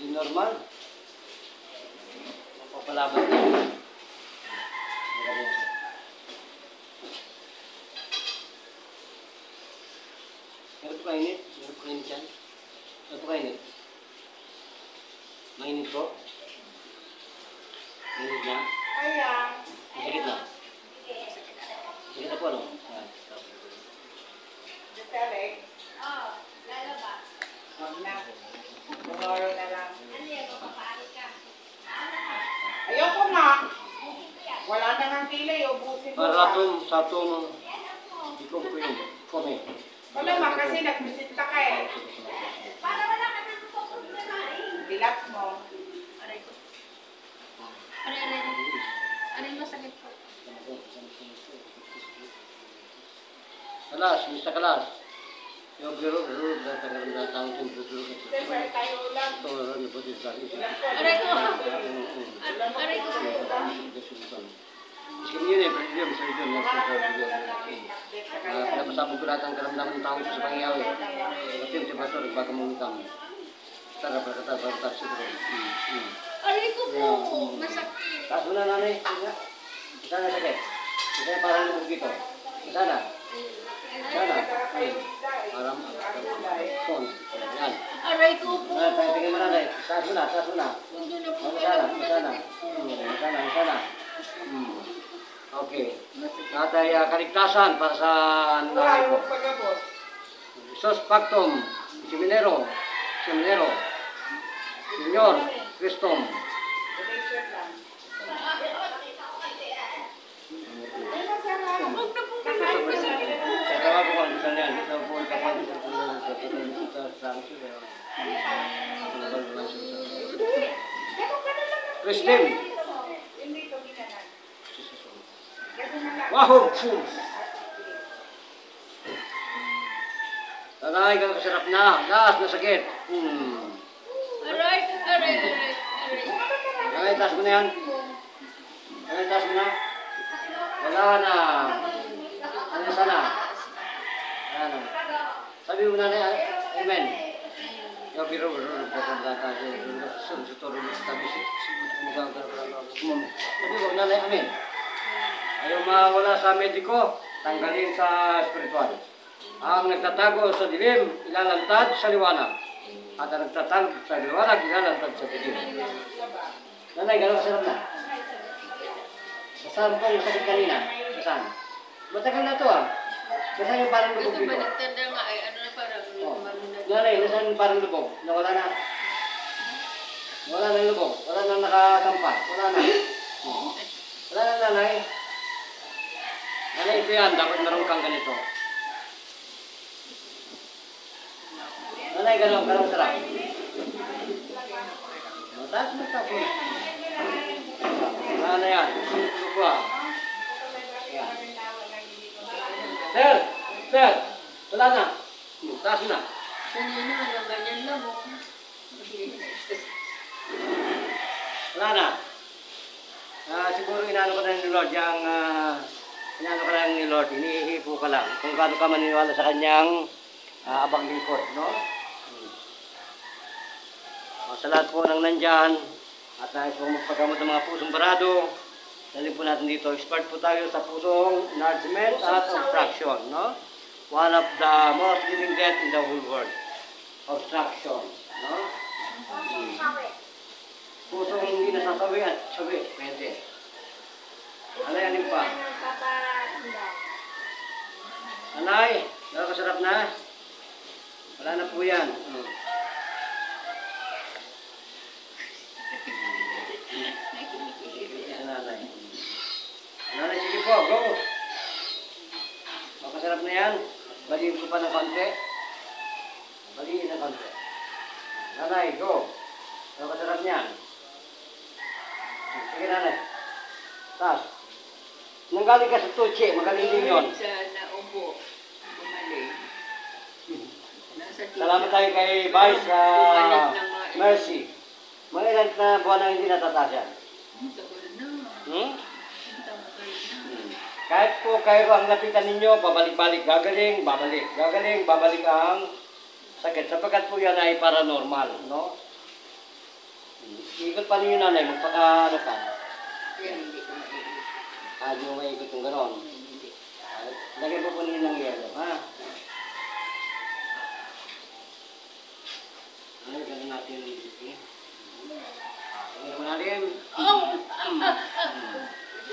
Hindi normal. Napapalaban niya. Meron po kainit? Meron po kainit yan? Meron po kainit? Mainit po? Mainit na? Kaya. Masakit na? Masakit na po, ano? Detalek. Oo, lalabas. Wag na. Tomorrow na lang. Ano yan, mapapalit ka? Ayoko na. Wala na ng kilay. Ubusin mo Para pa. sa atong ikom ko yung kome. Wala ma kasi nagmisita ka eh. Para wala ka nang susunod na kain. Relax mo. Aray ko. Aray masakit po. Kalas, Mr. Kalas. Yung biro, tagal na taong temperature. Siyempre tayo lang. Ito, ano po din sa isa. Aray ko. Aray ko. Iskim yun eh, Presidium, Sir John. Pinapasabog ko lahat ang karamdaman ng tao sa pangyaw eh. Kasi yung temperature, bago mong ikam. Tara, para siguro. Aray ko po. Masakit. Taas mo na, nanay. Isa na sakit. Isa na parang lumog dito. Isa na. Sana. Parang phone. Yan. Aray ko po. Tingin mo na rin. Taas mo na, taas mo na. Hindi na po. Sana. Okay. Natay kaligtasan para sa nanay ko. Sos Pactum, Seminero, Senyor, Cristom. Saya tahu aku kalau misalnya kita pun kapan kita sanksi Kristin. Wahoo! Tanay ka sarap na. Gas na sakit. Aray. Tanay, taas mo na yan. Tanay, taas mo na. Wala na. Ano sana? Ano? Sabi mo na amen. Yung biro, sabi mo na amen. Ayaw mawala sa mediko, tanggalin sa spiritual. Ang nagtatago sa dilim, ilalantad sa liwanag. At ang nagtatago sa liwanag, ilalantad sa dilim. Nanay, gano'n kasarap na? Saan po yung sakit kanina? Saan? Matagal na ito ah. Nasaan yung parang lubog dito? Baliktad na nga ay ano na parang Nanay, nasaan yung parang lubog? Nawala na. Wala na yung lubog. Wala na nakasampa. Wala na. Wala na, nanay. Nanay, ito yan. Dapat meron kang ganito. Nanay, gano'ng sarap. Mataas mo ito. Nanay yan. Lubwa. Sir, wala na. Taas mo na. Kanina hanggang ganyan lang oh. Wala na. Siguro inaano ko na ni Lord, inaano ka lang ni Lord, inihipo ka lang. Kung gaano ka maniniwala sa kanyang abang lingkod, no? Sa lahat po ng nandyan, at nais po magpagamot ng mga pusong barado, dalhin po natin dito. Expert po tayo sa pusong enlargement at obstruction, no? One of the most living death in the whole world. Obstruction, no? Pusong hindi nasasawi at sawi, pwede. Alayanin pa. Anay, nakakasarap na? Wala na po yan. Nanay, sige po, go! Makasarap na yan. Baliin ko pa ng konti. Baliin ng konti. Nanay, go! Makasarap niyan. Sige, nanay. Taas. Nanggaling ka sa tuche, magaling din yun. Sa naubo. Bumalik. Salamat tayo kay Vice Mercy. Mga ilan na buwan na hindi natataas yan? Kahit po kayo ang lapitan ninyo, babalik-balik, gagaling, babalik, gagaling, babalik ang sakit. Sapagkat po yan ay paranormal, no? Ikot pa ninyo nanay, magpaka-ano ka. Yan, hindi ko maigit. Di mo maikot yung gano'n. Hindi. Lagay po ninyo ng yelo, ha? Ay, ganun natin yung dito. Tingnan naman natin.